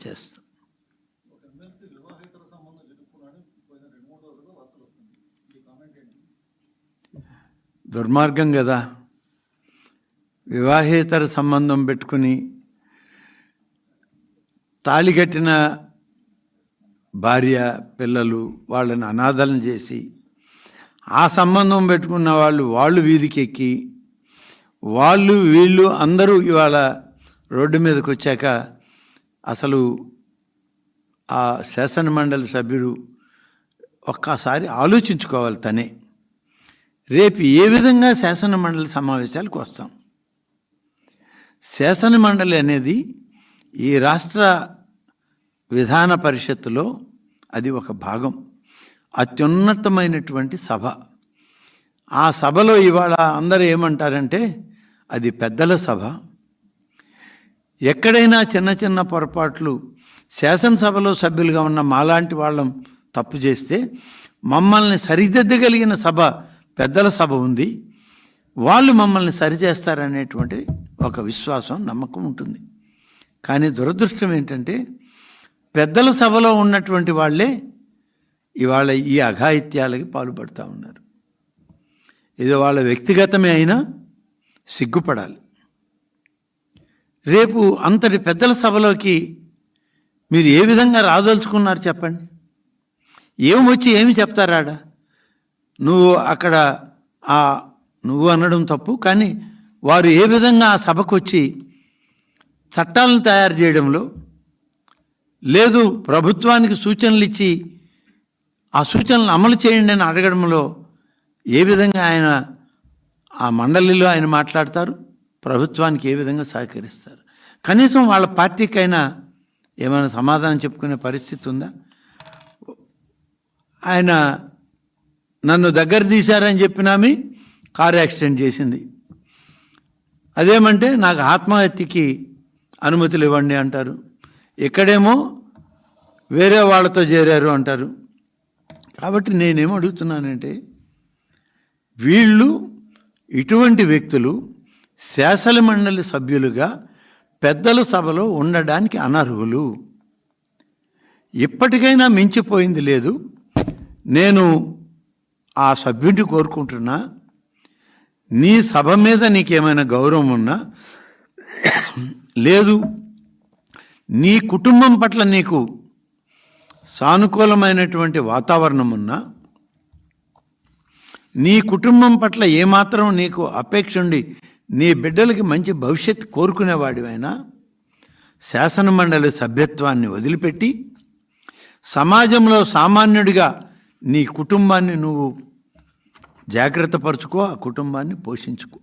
చేస్తాం. దుర్మార్గం కదా. వివాహేతర సంబంధం పెట్టుకుని తాళికట్టిన భార్య పిల్లలు వాళ్ళని అనాథలను చేసి ఆ సంబంధం పెట్టుకున్న వాళ్ళు వీధికి ఎక్కి వీళ్ళు అందరూ ఇవాళ రోడ్డు మీదకి వచ్చాక అసలు ఆ శాసన మండలి సభ్యుడు ఒక్కసారి ఆలోచించుకోవాలి తనే. రేపు ఏ విధంగా శాసన మండలి సమావేశాలకు వస్తాం? శాసన మండలి అనేది ఈ రాష్ట్ర విధాన పరిషత్తులో అది ఒక భాగం, అత్యున్నతమైనటువంటి సభ. ఆ సభలో ఇవాళ అందరూ ఏమంటారంటే అది పెద్దల సభ. ఎక్కడైనా చిన్న చిన్న పొరపాట్లు శాసనసభలో సభ్యులుగా ఉన్న మాలాంటి వాళ్ళం తప్పు చేస్తే మమ్మల్ని సరిదిద్దగలిగిన సభ పెద్దల సభ ఉంది, వాళ్ళు మమ్మల్ని సరిచేస్తారనేటువంటి ఒక విశ్వాసం నమ్మకం ఉంటుంది. కానీ దురదృష్టం ఏంటంటే పెద్దల సభలో ఉన్నటువంటి వాళ్ళే ఇవాళ ఈ అఘాయిత్యాలకి పాల్పడుతూ ఉన్నారు. ఇది వాళ్ళ వ్యక్తిగతమే అయినా సిగ్గుపడాలి. రేపు అంతటి పెద్దల సభలోకి మీరు ఏ విధంగా రాదలుచుకున్నారు చెప్పండి? ఏమొచ్చి ఏమి చెప్తారాడ? నువ్వు అక్కడ నువ్వు అనడం తప్పు, కానీ వారు ఏ విధంగా ఆ సభకు వచ్చి చట్టాలను తయారు చేయడంలో, లేదు ప్రభుత్వానికి సూచనలు ఇచ్చి ఆ సూచనలను అమలు చేయండి అని అడగడంలో ఏ విధంగా ఆయన ఆ మండలిలో ఆయన మాట్లాడతారు, ప్రభుత్వానికి ఏ విధంగా సహకరిస్తారు? కనీసం వాళ్ళ పార్టీకైనా ఏమైనా సమాధానం చెప్పుకునే పరిస్థితి ఉందా? ఆయన నన్ను దగ్గర తీశారని చెప్పినామి కారు యాక్సిడెంట్ చేసింది, అదేమంటే నాకు ఆత్మహత్యకి అనుమతులు ఇవ్వండి అంటారు. ఇక్కడేమో వేరే వాళ్ళతో చేరారు అంటారు. కాబట్టి నేనేం అడుగుతున్నానంటే వీళ్ళు ఇటువంటి వ్యక్తులు శాసన మండలి సభ్యులుగా పెద్దల సభలో ఉండడానికి అనర్హులు. ఇప్పటికైనా మించిపోయింది లేదు. నేను ఆ సభ్యుడిని కోరుకుంటున్నా, నీ సభ మీద నీకేమైనా గౌరవం ఉన్నా, లేదు నీ కుటుంబం పట్ల నీకు సానుకూలమైనటువంటి వాతావరణం ఉన్నా, నీ కుటుంబం పట్ల ఏమాత్రం నీకు అపేక్ష ఉండి నీ బిడ్డలకి మంచి భవిష్యత్తు కోరుకునేవాడివైనా శాసన మండలి సభ్యత్వాన్ని వదిలిపెట్టి సమాజంలో సామాన్యుడిగా నీ కుటుంబాన్ని నువ్వు జాగ్రత్త పరుచుకో, ఆ కుటుంబాన్ని పోషించుకో.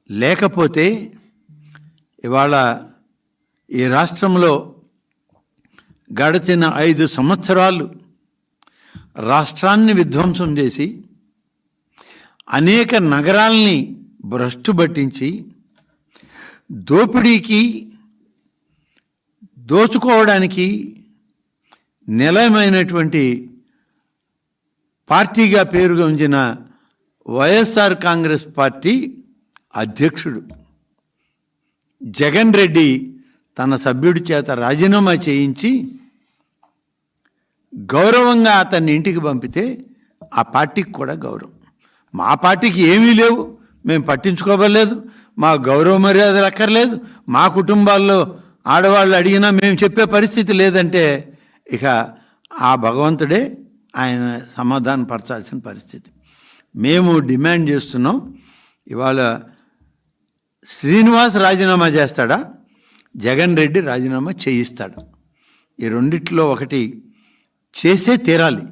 లేకపోతే ఇవాళ ఈ రాష్ట్రంలో గడిచిన 5 సంవత్సరాలు రాష్ట్రాన్ని విధ్వంసం చేసి అనేక నగరాల్ని భ్రష్టు పట్టించి దోపిడీకి దోచుకోవడానికి నిలయమైనటువంటి పార్టీగా పేరుగొందిన వైఎస్ఆర్ కాంగ్రెస్ పార్టీ అధ్యక్షుడు జగన్ రెడ్డి తన సభ్యుడి చేత రాజీనామా చేయించి గౌరవంగా అతన్ని ఇంటికి పంపితే ఆ పార్టీకి కూడా గౌరవం. మా పార్టీకి ఏమీ లేవు, మేము పట్టించుకోవలేదు, మా గౌరవ మర్యాదలు అక్కర్లేదు, మా కుటుంబాల్లో ఆడవాళ్ళు అడిగినా మేము చెప్పే పరిస్థితి లేదంటే ఇక ఆ భగవంతుడే ఆయన సమాధానపరచాల్సిన పరిస్థితి. మేము డిమాండ్ చేస్తున్నాం, ఇవాళ శ్రీనివాస్ రాజీనామా చేస్తాడా, జగన్ రెడ్డి రాజీనామా చేయిస్తాడు. ఈ రెండిట్లో ఒకటి చేసే తీరాలి.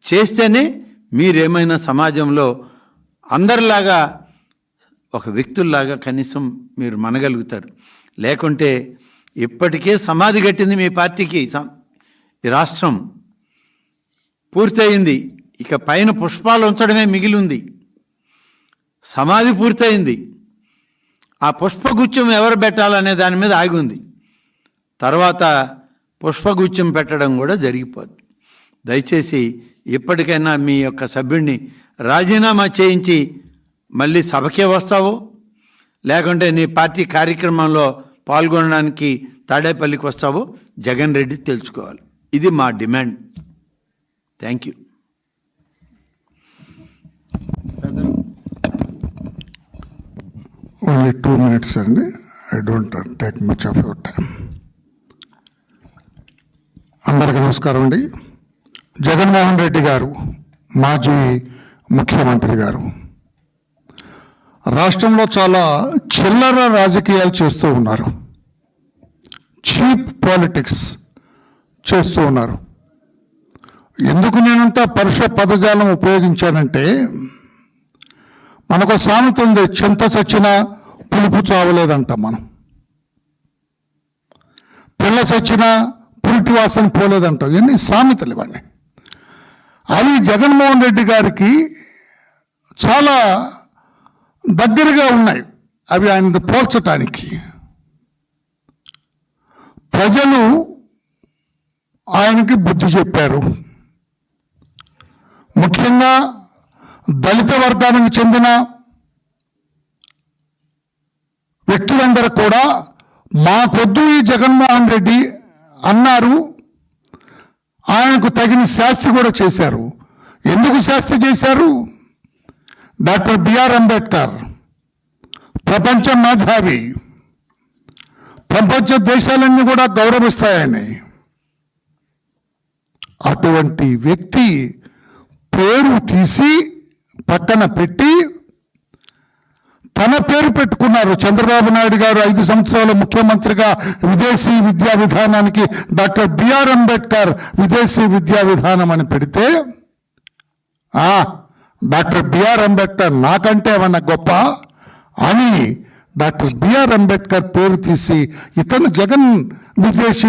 చేస్తేనే మీరేమైనా సమాజంలో అందరిలాగా ఒక వ్యక్తుల్లాగా కనీసం మీరు మనగలుగుతారు. లేకుంటే ఇప్పటికే సమాధి కట్టింది మీ పార్టీకి. ఈ రాష్ట్రం పూర్తయింది, ఇక పైన పుష్పాలు ఉంచడమే మిగిలి ఉంది. సమాధి పూర్తయింది, ఆ పుష్పగుచ్చం ఎవరు పెట్టాలనే దాని మీద ఆగి ఉంది. తర్వాత పుష్పగుచ్చం పెట్టడం కూడా జరిగిపోద్ది. దయచేసి ఇప్పటికైనా మీ యొక్క సభ్యుడిని రాజీనామా చేయించి మళ్ళీ సభకే వస్తావో, లేకుంటే నీ పార్టీ కార్యక్రమంలో పాల్గొనడానికి తాడేపల్లికి వస్తావో జగన్ రెడ్డి తెలుసుకోవాలి. ఇది మా demand. Thank you. Only 2 minutes అండి. I don't take much of your time. అందరికీ నమస్కారం అండి. జగన్మోహన్ రెడ్డి గారు, మాజీ ముఖ్యమంత్రి గారు, రాష్ట్రంలో చాలా చిల్లర రాజకీయాలు చేస్తూ ఉన్నారు. చీప్ పాలిటిక్స్ చేస్తూ ఉన్నారు. ఎందుకు నేనంత పరుష పదజాలం ఉపయోగించానంటే, మనకు సామెత ఉంది, చింత చచ్చినా పులుపు చావలేదంటాం మనం. పిల్ల చచ్చినా పురిటి వాసన పోలేదంటాం. ఇవన్నీ సామెతలు ఇవన్నీ. అవి జగన్మోహన్ రెడ్డి గారికి చాలా దగ్గరగా ఉన్నాయి. అవి ఆయన పోల్చటానికి ప్రజలు ఆయనకి బుద్ధి చెప్పారు. ముఖ్యంగా దళిత వర్గానికి చెందిన వ్యక్తులందరూ కూడా మాకొద్దు ఈ జగన్మోహన్ రెడ్డి అన్నారు. ఆయనకు తగిన శాస్తి కూడా చేశారు. ఎందుకు శాస్తి చేశారు? డాక్టర్ బిఆర్ అంబేద్కర్ ప్రపంచ మేధావి, ప్రపంచ దేశాలన్నీ కూడా గౌరవిస్తాయని. అటువంటి వ్యక్తి పేరు తీసి పక్కన పెట్టి తన పేరు పెట్టుకున్నారు. చంద్రబాబు నాయుడు గారు 5 సంవత్సరాల ముఖ్యమంత్రిగా విదేశీ విద్యా విధానానికి డాక్టర్ బిఆర్ అంబేద్కర్ విదేశీ విద్యా విధానం అని పెడితే, డాక్టర్ బిఆర్ అంబేద్కర్ నాకంటే ఏమన్నా గొప్ప అని డాక్టర్ బిఆర్ అంబేద్కర్ పేరు తీసి ఇతను జగన్ విదేశీ